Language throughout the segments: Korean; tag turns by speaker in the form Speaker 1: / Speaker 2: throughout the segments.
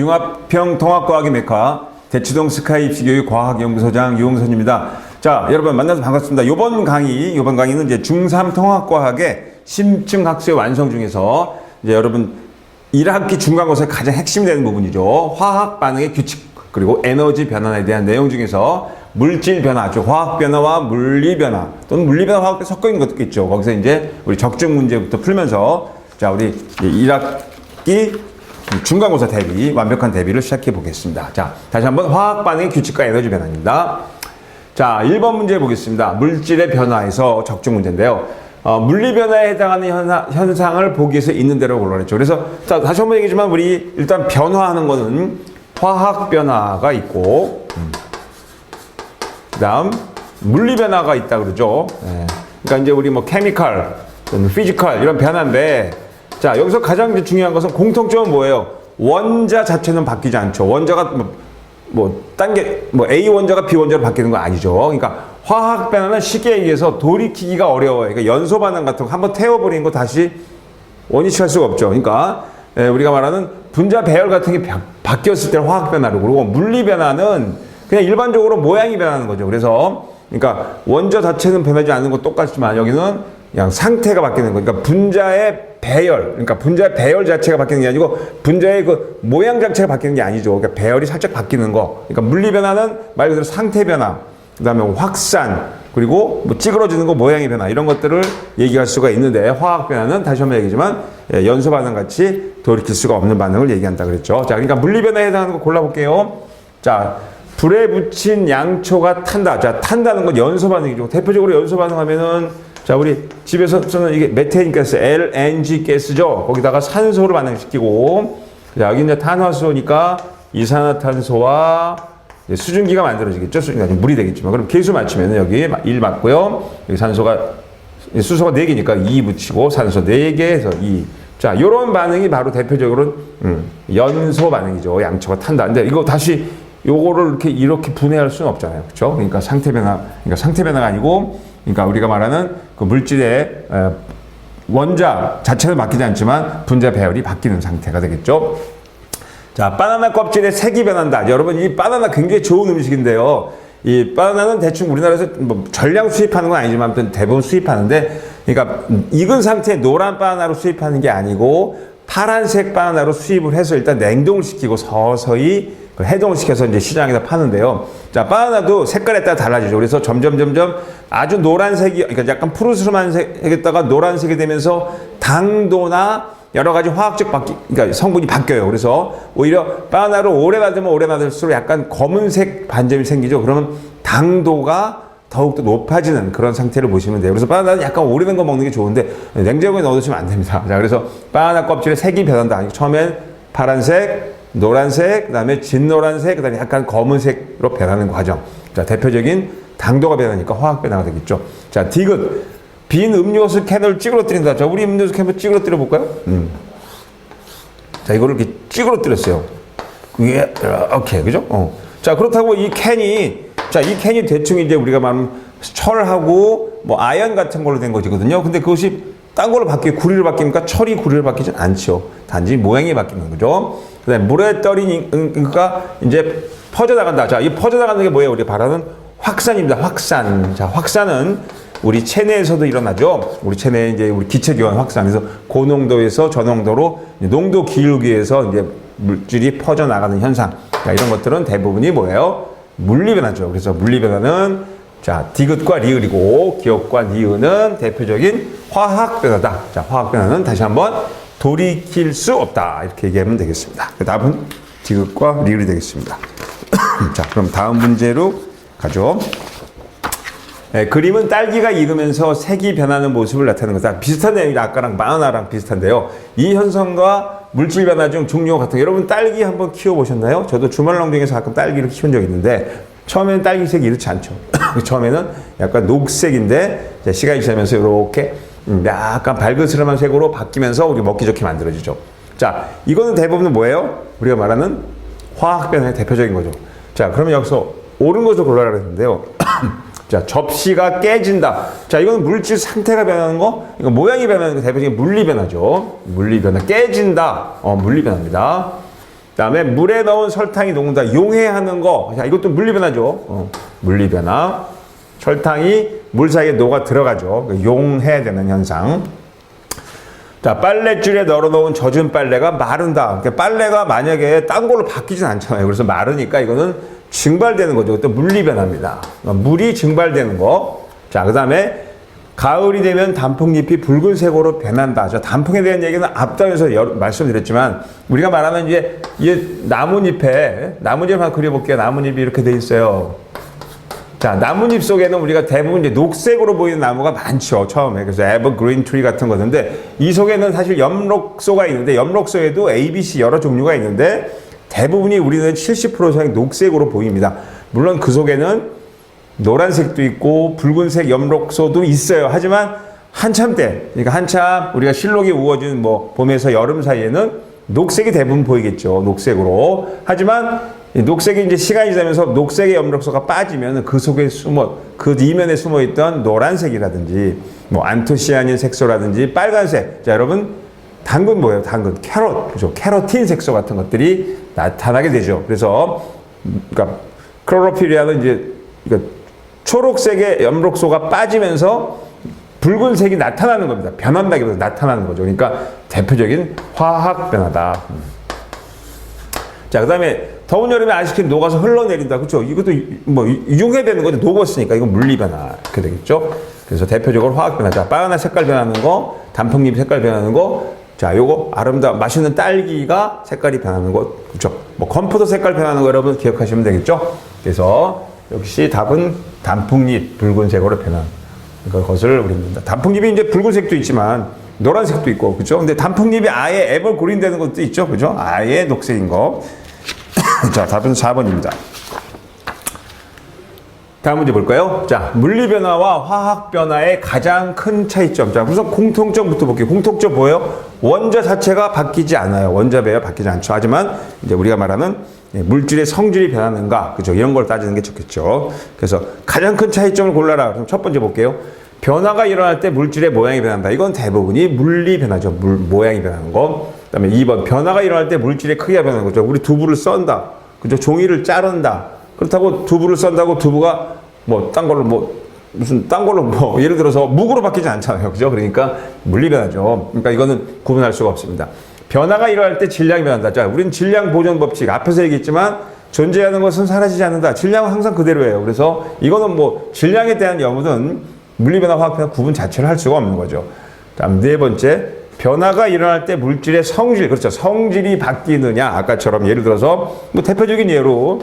Speaker 1: 융합형 통합과학의 메카 대치동 스카이 입시교육 과학연구소장 유홍선입니다. 자, 여러분 만나서 반갑습니다. 이번 강의는 이제 중3 통합과학의 심층 학습 완성 중에서 이제 여러분 1학기 중간고사의 가장 핵심이 되는 부분이죠. 화학 반응의 규칙 그리고 에너지 변화에 대한 내용 중에서 물질 변화, 즉 화학 변화와 물리 변화 또는 물리 변화, 화학 변화 섞여 있는 것도 있죠. 거기서 이제 우리 적중 문제부터 풀면서 자, 우리 1학기 중간고사 대비, 완벽한 대비를 시작해 보겠습니다. 자, 다시 한번 화학 반응의 규칙과 에너지 변화입니다. 자, 1번 문제 보겠습니다. 물질의 변화에서 적중 문제인데요. 물리 변화에 해당하는 현상을 보기 위해서 있는 대로 골라냈죠. 그래서 자, 다시 한번 얘기지만 우리 일단 변화하는 거는 화학 변화가 있고 그 다음 물리 변화가 있다 그러죠. 네. 그러니까 이제 우리 뭐 케미컬 또는 피지컬 이런 변화인데 자, 여기서 가장 중요한 것은 공통점은 뭐예요? 원자 자체는 바뀌지 않죠. 원자가 A 원자가 B 원자로 바뀌는 건 아니죠. 그러니까 화학 변화는 쉽게 얘기해서 돌이키기가 어려워요. 그러니까 연소 반응 같은 거 한번 태워버리는 거 다시 원위치할 수가 없죠. 그러니까 우리가 말하는 분자 배열 같은 게 바뀌었을 때 화학 변화로, 그리고 물리 변화는 그냥 일반적으로 모양이 변하는 거죠. 그래서 그러니까 원자 자체는 변하지 않는 건 똑같지만 여기는 그냥 상태가 바뀌는 거. 그러니까 분자의 배열, 그러니까 분자의 배열 자체가 바뀌는 게 아니고 분자의 그 모양 자체가 바뀌는 게 아니죠. 그러니까 배열이 살짝 바뀌는 거. 그러니까 물리 변화는 말 그대로 상태 변화, 그다음에 확산, 그리고 뭐 찌그러지는 거, 모양의 변화 이런 것들을 얘기할 수가 있는데 화학 변화는 다시 한번 얘기지만 연소 반응 같이 돌이킬 수가 없는 반응을 얘기한다 그랬죠. 자, 그러니까 물리 변화에 해당하는 거 골라볼게요. 자, 불에 붙인 양초가 탄다. 자, 탄다는 건 연소 반응이죠. 대표적으로 연소 반응하면은 자, 우리 집에서는 이게 메테인 가스, LNG 가스죠. 거기다가 산소를 반응시키고, 자, 여기 이제 탄화수소니까 이산화탄소와 수증기가 만들어지겠죠. 수증기가 물이 되겠지만. 그럼 계수 맞추면은 여기 1 맞고요. 여기 산소가, 수소가 4개니까 2 붙이고, 산소 4개 해서 2. 자, 요런 반응이 바로 대표적으로, 연소 반응이죠. 양초가 탄다. 근데 이거 다시 요거를 이렇게 분해할 수는 없잖아요. 그렇죠? 그러니까 상태 변화가 아니고, 그러니까 우리가 말하는 그 물질의 원자 자체는 바뀌지 않지만 분자 배열이 바뀌는 상태가 되겠죠. 자, 바나나 껍질의 색이 변한다. 여러분, 이 바나나 굉장히 좋은 음식인데요. 이 바나나는 대충 우리나라에서 뭐 전량 수입하는 건 아니지만 아무튼 대부분 수입하는데, 그러니까 익은 상태의 노란 바나나로 수입하는 게 아니고 파란색 바나나로 수입을 해서 일단 냉동을 시키고 서서히 해동을 시켜서 이제 시장에다 파는데요. 자, 바나나도 색깔에 따라 달라지죠. 그래서 점점 아주 노란색이, 그러니까 약간 푸르스름한 색에다가 노란색이 되면서 당도나 여러 가지 화학적 그러니까 성분이 바뀌어요. 그래서 오히려 바나나를 오래 놔두면 오래 놔둘수록 약간 검은색 반점이 생기죠. 그러면 당도가 더욱더 높아지는 그런 상태를 보시면 돼요. 그래서 바나나는 약간 오래된 거 먹는 게 좋은데 냉장고에 넣어두시면 안 됩니다. 자, 그래서 바나나 껍질의 색이 변한다. 처음엔 파란색, 노란색, 그 다음에 진노란색, 그 다음에 약간 검은색으로 변하는 과정. 자, 대표적인 당도가 변하니까 화학 변화가 되겠죠. 자, 디귿. 빈 음료수 캔을 찌그러뜨린다. 자, 우리 음료수 캔을 찌그러뜨려 볼까요? 자, 이거를 이렇게 찌그러뜨렸어요. 이렇게, 그죠? 자, 그렇다고 이 캔이 대충 이제 우리가 말하면 철하고 뭐 아연 같은 걸로 된 거거든요. 근데 그것이 딴 걸로 구리로 바뀝니까? 철이 구리로 바뀌지 않죠. 단지 모양이 바뀌는 거죠. 그 다음에 물에 떨이니까 이제 퍼져나간다. 자, 이 퍼져나가는 게 뭐예요? 우리 바라는 확산입니다. 확산. 자, 확산은 우리 체내에서도 일어나죠. 우리 체내에 이제 우리 기체교환 확산. 그래서 고농도에서 저농도로 농도 기울기에서 이제 물질이 퍼져나가는 현상. 자, 이런 것들은 대부분이 뭐예요? 물리 변화죠. 그래서 물리 변화는 자, 디귿과 리을이고 기역과 니은은 대표적인 화학 변화다. 자, 화학 변화는 다시 한번 돌이킬 수 없다. 이렇게 얘기하면 되겠습니다. 그 다음은 디귿과 리을이 되겠습니다. 자, 그럼 다음 문제로 가죠. 네, 그림은 딸기가 익으면서 색이 변하는 모습을 나타내는 거다. 비슷한 내용이 아까랑 바나나랑 비슷한데요. 이 현상과 물질 변화 중 중요 같은 거. 여러분 딸기 한번 키워보셨나요? 저도 주말농장에서 가끔 딸기를 키운 적이 있는데 처음에는 딸기색이 이렇지 않죠. 처음에는 약간 녹색인데 시간이 지나면서 이렇게 약간 발그스름한 색으로 바뀌면서 우리 먹기 좋게 만들어지죠. 자, 이거는 대부분 뭐예요? 우리가 말하는 화학 변화의 대표적인 거죠. 자, 그러면 여기서 옳은 것을 골라라 그랬는데요. 자, 접시가 깨진다. 자, 이거는 물질 상태가 변하는 거, 이거 모양이 변하는 거 대표적인 물리 변화죠. 물리 변화. 깨진다. 물리 변화입니다. 그다음에 물에 넣은 설탕이 녹는다. 용해하는 거. 자, 이것도 물리변화죠. 물리변화. 설탕이 물 사이에 녹아 들어가죠. 용해되는 현상. 자, 빨랫줄에 널어놓은 젖은 빨래가 마른다. 그러니까 빨래가 만약에 딴 걸로 바뀌진 않잖아요. 그래서 마르니까 이거는 증발되는 거죠. 또 물리변화입니다. 물이 증발되는 거. 자, 그 다음에 가을이 되면 단풍잎이 붉은색으로 변한다. 자, 단풍에 대한 얘기는 앞단에서 말씀드렸지만 우리가 말하는 이제 나뭇잎에 한번 그려볼게요. 나뭇잎이 이렇게 돼 있어요. 자, 나뭇잎 속에는 우리가 대부분 이제 녹색으로 보이는 나무가 많죠. 처음에. 그래서 에버그린 트리 같은 거는데 이 속에는 사실 엽록소가 있는데 엽록소에도 A, B, C 여러 종류가 있는데 대부분이 우리는 70% 이상 녹색으로 보입니다. 물론 그 속에는 노란색도 있고 붉은색 엽록소도 있어요. 하지만 한참 때, 그러니까 한참 우리가 실록이 우거진 봄에서 여름 사이에는 녹색이 대부분 보이겠죠. 녹색으로. 하지만 녹색이 이제 시간이 지나면서 녹색의 엽록소가 빠지면 그 속에 그 이면에 숨어 있던 노란색이라든지 안토시아닌 색소라든지 빨간색. 자, 여러분 당근 뭐예요? 당근, 캐럿, 그죠? 캐로틴 색소 같은 것들이 나타나게 되죠. 그래서 그러니까 클로로필이라는 그러니까 초록색의 엽록소가 빠지면서 붉은색이 나타나는 겁니다. 변한다기보다 나타나는 거죠. 그러니까 대표적인 화학 변화다. 자, 그 다음에 더운 여름에 아이스크림 녹아서 흘러내린다. 그렇죠? 이것도 융해되는 거죠. 녹았으니까 이건 물리변화 이렇게 되겠죠. 그래서 대표적으로 화학 변화. 자, 바나나 색깔 변하는 거, 단풍잎 색깔 변하는 거. 자, 요거 아름다운 맛있는 딸기가 색깔이 변하는 거. 그렇죠? 건포도 색깔 변하는 거 여러분 기억하시면 되겠죠. 그래서 역시 답은 단풍잎 붉은색으로 변한 것을 우리는 단풍잎이 이제 붉은색도 있지만 노란색도 있고 그죠? 근데 단풍잎이 아예 에버그린 되는 것도 있죠. 그죠? 아예 녹색인 거. 자, 답은 4번입니다. 다음 문제 볼까요? 자, 물리변화와 화학변화의 가장 큰 차이점. 자, 우선 공통점부터 볼게요. 공통점 뭐예요? 원자 자체가 바뀌지 않아요. 원자 배열 바뀌지 않죠. 하지만 이제 우리가 말하는 물질의 성질이 변하는가, 그죠? 이런 걸 따지는 게 좋겠죠. 그래서 가장 큰 차이점을 골라라. 그럼 첫 번째 볼게요. 변화가 일어날 때 물질의 모양이 변한다. 이건 대부분이 물리 변화죠. 모양이 변하는 거. 그다음에 2번 변화가 일어날 때 물질의 크기가 변하는 거죠. 우리 두부를 썬다, 그죠? 종이를 자른다. 그렇다고 두부를 썬다고 두부가 딴 걸로 예를 들어서 묵으로 바뀌지 않잖아요. 그죠? 그러니까 물리 변화죠. 그러니까 이거는 구분할 수가 없습니다. 변화가 일어날 때 질량이 변한다. 자, 우리는 질량 보존 법칙 앞에서 얘기했지만 존재하는 것은 사라지지 않는다. 질량은 항상 그대로예요. 그래서 이거는 질량에 대한 여부는 물리변화, 화학변화 구분 자체를 할 수가 없는 거죠. 다음 네 번째, 변화가 일어날 때 물질의 성질, 그렇죠. 성질이 바뀌느냐. 아까처럼 예를 들어서 대표적인 예로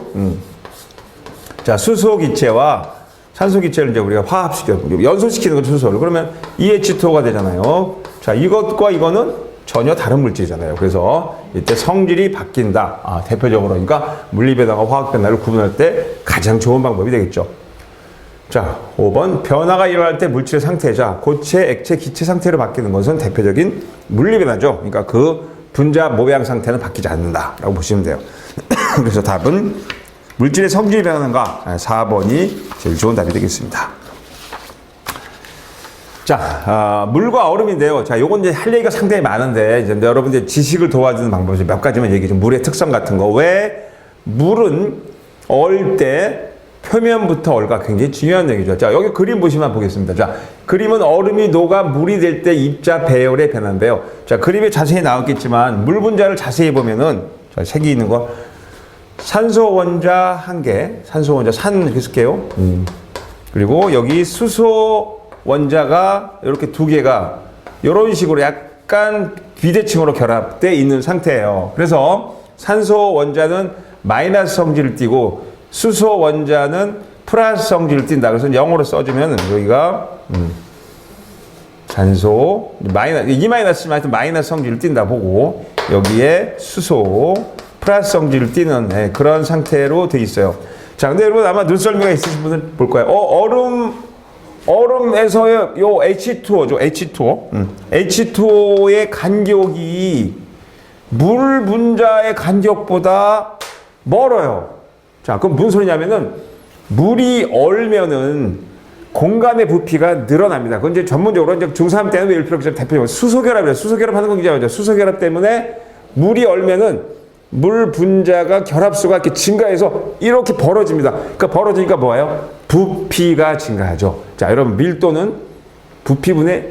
Speaker 1: 자, 수소 기체와 산소 기체를 이제 우리가 화합시켜 연소시키는 건 수소를. 그러면 EH2O가 되잖아요. 자, 이것과 이거는 전혀 다른 물질이잖아요. 그래서 이때 성질이 바뀐다. 대표적으로 그러니까 물리변화와 화학변화를 구분할 때 가장 좋은 방법이 되겠죠. 자, 5번 변화가 일어날 때 물질의 상태. 자, 고체, 액체, 기체 상태로 바뀌는 것은 대표적인 물리변화죠. 그러니까 그 분자 모양 상태는 바뀌지 않는다라고 보시면 돼요. 그래서 답은 물질의 성질이 변하는가? 4번이 제일 좋은 답이 되겠습니다. 자, 물과 얼음인데요. 자, 요건 이제 할 얘기가 상당히 많은데, 이제 여러분들 지식을 도와주는 방법이 몇 가지만 얘기 좀, 물의 특성 같은 거. 왜 물은 얼 때 표면부터 얼까 굉장히 중요한 얘기죠. 자, 여기 그림 보시면 보겠습니다. 자, 그림은 얼음이 녹아 물이 될 때 입자 배열의 변화인데요. 자, 그림에 자세히 나왔겠지만, 물 분자를 자세히 보면은, 자, 색이 있는 거, 산소 원자 1개, 산소 원자 산 이렇게 쓸게요. 그리고 여기 수소 원자가 이렇게 2개가 이런 식으로 약간 비대칭으로 결합되어 있는 상태예요. 그래서 산소 원자는 마이너스 성질을 띠고 수소 원자는 플러스 성질을 띈다. 그래서 0으로 써주면 여기가 산소 이 마이너스지만 하여튼 마이너스 성질을 띈다 보고 여기에 수소 플러스 성질을 띠는 그런 상태로 돼 있어요. 자, 근데 여러분 아마 눈썰미가 있으신 분들 볼 거예요. 얼음에서의 요 H2O죠. H2O. H2O의 간격이 물 분자의 간격보다 멀어요. 자, 그럼 무슨 소리냐면은 물이 얼면은 공간의 부피가 늘어납니다. 그건 이제 전문적으로 이제 중3 때는 외울 필요 없지만 대표적으로 수소결합이에요. 수소결합 하는 건 굉장히 많죠. 수소결합 때문에 물이 얼면은 물 분자가 결합수가 이렇게 증가해서 이렇게 벌어집니다. 그러니까 벌어지니까 뭐예요? 부피가 증가하죠. 자, 여러분 밀도는 부피분의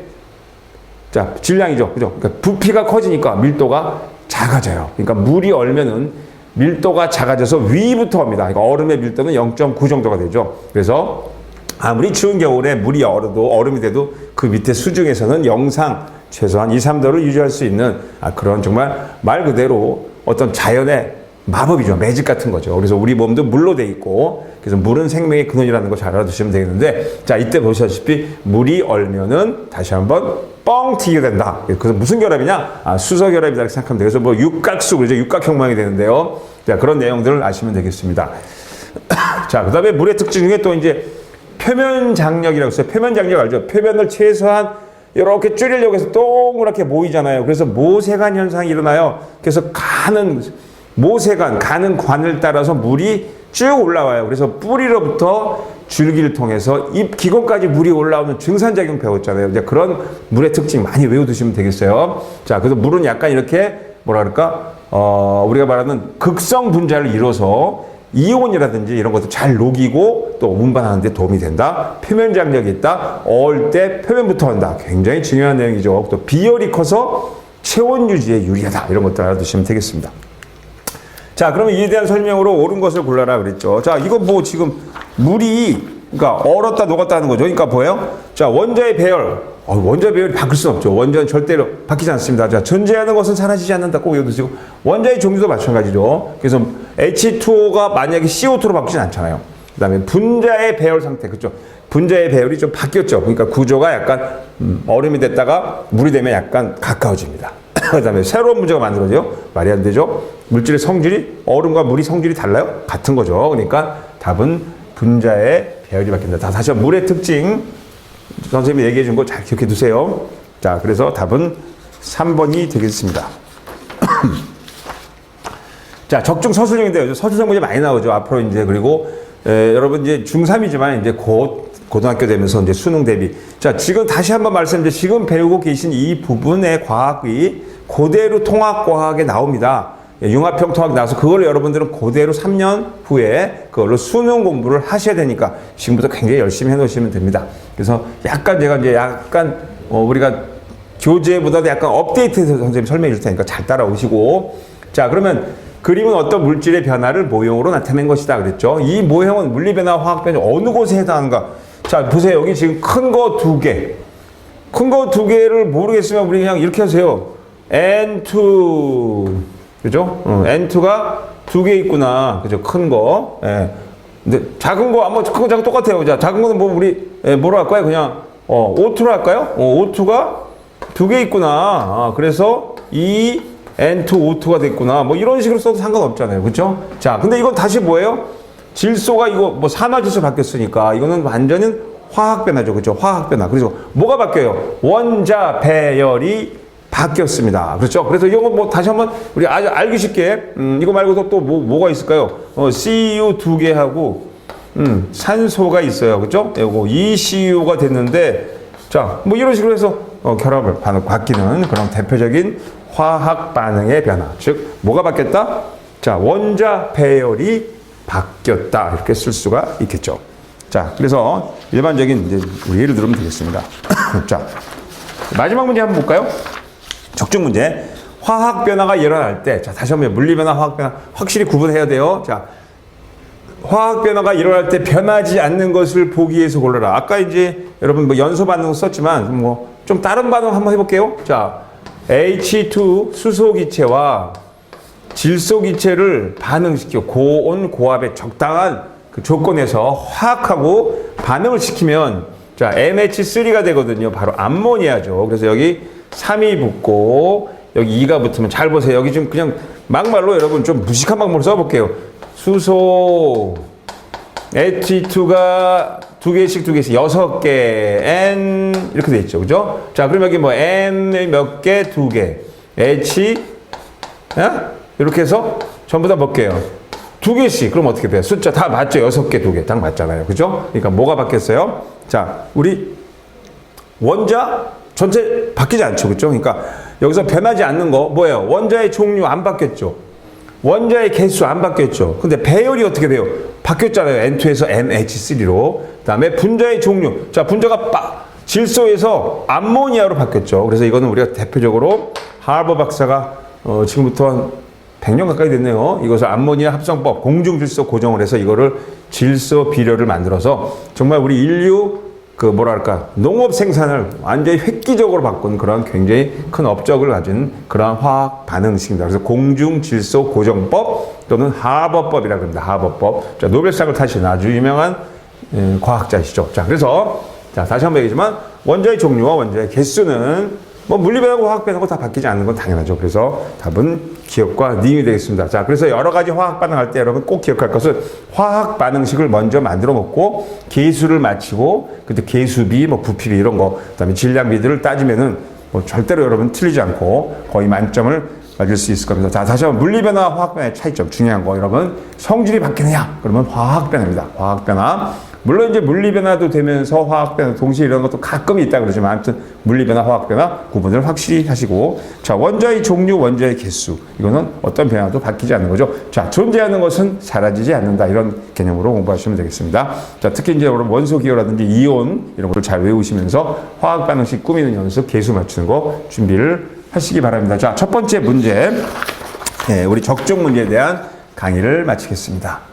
Speaker 1: 자, 질량이죠. 그죠? 그러니까 부피가 커지니까 밀도가 작아져요. 그러니까 물이 얼면은 밀도가 작아져서 위부터 옵니다. 그러니까 얼음의 밀도는 0.9 정도가 되죠. 그래서 아무리 추운 겨울에 물이 얼어도 얼음이 돼도 그 밑에 수중에서는 영상 최소한 2, 3도를 유지할 수 있는 그런 정말 말 그대로 어떤 자연의 마법이죠. 매직 같은 거죠. 그래서 우리 몸도 물로 돼 있고 그래서 물은 생명의 근원이라는 거 잘 알아두시면 되겠는데 자 이때 보시다시피 물이 얼면은 다시 한번 뻥 튀게 된다. 그래서 무슨 결합이냐? 수소 결합이다 이렇게 생각하면 돼요. 그래서 뭐 육각수 그러죠. 육각형 모양이 되는데요. 자 그런 내용들을 아시면 되겠습니다. 자 그다음에 물의 특징 중에 또 이제 표면 장력이라고 있어요. 표면 장력 알죠? 표면을 최소한 이렇게 줄이려고 해서 동그랗게 모이잖아요. 그래서 모세관 현상이 일어나요. 그래서 가는 관을 따라서 물이 쭉 올라와요. 그래서 뿌리로부터 줄기를 통해서 잎 기공까지 물이 올라오는 증산작용 배웠잖아요. 이제 그런 물의 특징 많이 외워두시면 되겠어요. 자, 그래서 물은 약간 이렇게 뭐라 그럴까? 우리가 말하는 극성 분자를 이뤄서 이온이라든지 이런 것도 잘 녹이고 또 운반하는 데 도움이 된다. 표면 장력이 있다. 얼 때 표면부터 온다. 굉장히 중요한 내용이죠. 또 비열이 커서 체온 유지에 유리하다. 이런 것들 알아두시면 되겠습니다. 자, 그러면 이에 대한 설명으로 옳은 것을 골라라 그랬죠. 자, 이거 뭐 지금 물이 그러니까 얼었다 녹았다 하는 거죠. 그러니까 뭐예요? 자, 원자의 배열. 원자의 배열이 바뀔 수는 없죠. 원자는 절대로 바뀌지 않습니다. 자, 존재하는 것은 사라지지 않는다. 꼭 외워두시고 원자의 종류도 마찬가지죠. 그래서 H2O가 만약에 CO2로 바뀌진 않잖아요. 그 다음에 분자의 배열 상태. 그렇죠? 분자의 배열이 좀 바뀌었죠. 그러니까 구조가 약간 얼음이 됐다가 물이 되면 약간 가까워집니다. 그 다음에 새로운 문제가 만들어져요. 말이 안 되죠. 물질의 성질이 얼음과 물이 성질이 달라요? 같은 거죠. 그러니까 답은 분자의 배열이 바뀐다. 다시 한번 물의 특징 선생님이 얘기해 준 거 잘 기억해 두세요. 자, 그래서 답은 3번이 되겠습니다. 자, 적중 서술형인데요. 서술형 문제 많이 나오죠. 앞으로 이제 그리고 여러분 이제 중3이지만 이제 곧 고등학교 되면서 이제 수능 대비. 자, 지금 다시 한번 말씀드리면 지금 배우고 계신 이 부분의 과학이 그대로 통합과학에 나옵니다. 융합형 통합이 나와서 그걸 여러분들은 그대로 3년 후에 그걸로 수능 공부를 하셔야 되니까 지금부터 굉장히 열심히 해놓으시면 됩니다. 그래서 약간 제가 이제 우리가 교재보다도 약간 업데이트해서 선생님 설명해 줄 테니까 잘 따라오시고. 자, 그러면 그림은 어떤 물질의 변화를 모형으로 나타낸 것이다 그랬죠. 이 모형은 물리변화, 화학변화 어느 곳에 해당하는가? 자, 보세요. 여기 지금 큰 거 2개. 큰 거 2개를 모르겠으면 우리 그냥 이렇게 하세요. N2. 그죠? N2가 2개 있구나. 그죠? 큰 거. 예. 근데 작은 거, 큰 거, 작은 거 똑같아요. 자, 작은 거는 뭐 우리, 뭐로 할까요? 그냥, O2로 할까요? O2가 2개 있구나. 그래서 이 N2, O2가 됐구나. 뭐 이런 식으로 써도 상관없잖아요. 그죠? 자, 근데 이건 다시 뭐예요? 질소가 이거 뭐 산화질소 바뀌었으니까 이거는 완전히 화학 변화죠. 그죠? 화학 변화. 그래서 뭐가 바뀌어요? 원자 배열이 바뀌었습니다. 그렇죠? 그래서 이거 뭐 다시 한번 우리 아주 알기 쉽게 이거 말고도 또 뭐가 있을까요? CU 2개 하고 산소가 있어요. 그렇죠? 이거 ECU가 됐는데 자, 뭐 이런 식으로 해서 결합을 바뀌는 그런 대표적인 화학 반응의 변화. 즉 뭐가 바뀌었다? 자, 원자 배열이 바뀌었다. 이렇게 쓸 수가 있겠죠. 자, 그래서 일반적인 이제 우리 예를 들으면 되겠습니다. 자, 마지막 문제 한번 볼까요? 적중 문제. 화학 변화가 일어날 때, 자, 다시 한번 물리 변화, 화학 변화 확실히 구분해야 돼요. 자, 화학 변화가 일어날 때 변하지 않는 것을 보기 위해서 골라라. 아까 이제 여러분 뭐 연소 반응 썼지만 뭐 좀 다른 반응 한번 해볼게요. 자, H2 수소 기체와 질소 기체를 반응시켜 고온 고압의 적당한 그 조건에서 화학하고 반응을 시키면 자, NH3가 되거든요. 바로 암모니아죠. 그래서 여기 3이 붙고 여기 2가 붙으면 잘 보세요. 여기 좀 그냥 막말로 여러분 좀 무식한 방법을 써볼게요. 수소 H2가 2개씩 6개 N 이렇게 돼 있죠. 그죠? 자, 그럼 여기 뭐 N이 몇 개? 2개 H 이렇게 해서 전부 다 몇 개요? 2개씩. 그럼 어떻게 돼요? 숫자 다 맞죠? 6개, 2개. 딱 맞잖아요. 그죠? 그러니까 뭐가 바뀌었어요? 자, 우리 원자 전체 바뀌지 않죠. 그죠? 그러니까 여기서 변하지 않는 거 뭐예요? 원자의 종류 안 바뀌었죠. 원자의 개수 안 바뀌었죠. 근데 배열이 어떻게 돼요? 바뀌었잖아요. N2에서 NH3로. 그 다음에 분자의 종류. 자, 분자가 질소에서 암모니아로 바뀌었죠. 그래서 이거는 우리가 대표적으로 하버 박사가 지금부터 한 100년 가까이 됐네요. 이것을 암모니아 합성법, 공중질소 고정을 해서 이거를 질소 비료를 만들어서 정말 우리 인류 농업 생산을 완전히 획기적으로 바꾼 그런 굉장히 큰 업적을 가진 그러한 화학 반응식입니다. 그래서 공중질소 고정법 또는 하버법이라고 합니다. 하버법. 자, 노벨상을 타신 아주 유명한 과학자이시죠. 자, 그래서 다시 한번 얘기하지만 원자의 종류와 원자의 개수는 물리변하고 화학변하고 다 바뀌지 않는 건 당연하죠. 그래서 답은 기억과 님이 되겠습니다. 자, 그래서 여러 가지 화학 반응할 때 여러분 꼭 기억할 것은 화학 반응식을 먼저 만들어 놓고 계수를 마치고 그때 계수비, 부피비 이런 거, 그다음에 질량비들을 따지면은 절대로 여러분 틀리지 않고 거의 만점을 맞을 수 있을 겁니다. 자, 다시 한번 물리변화와 화학변화의 차이점 중요한 거 여러분 성질이 바뀌느냐? 그러면 화학변화입니다. 화학변화. 물론 이제 물리변화도 되면서 화학변화 동시에 이런 것도 가끔 있다 그러지만 아무튼 물리변화, 화학변화 구분을 확실히 하시고 자, 원자의 종류, 원자의 개수 이거는 어떤 변화도 바뀌지 않는 거죠. 자, 존재하는 것은 사라지지 않는다 이런 개념으로 공부하시면 되겠습니다. 자, 특히 이제 여러분 원소 기호라든지 이온 이런 것들 잘 외우시면서 화학 반응식 꾸미는 연습, 개수 맞추는 거 준비를 하시기 바랍니다. 자, 첫 번째 문제 우리 적중 문제에 대한 강의를 마치겠습니다.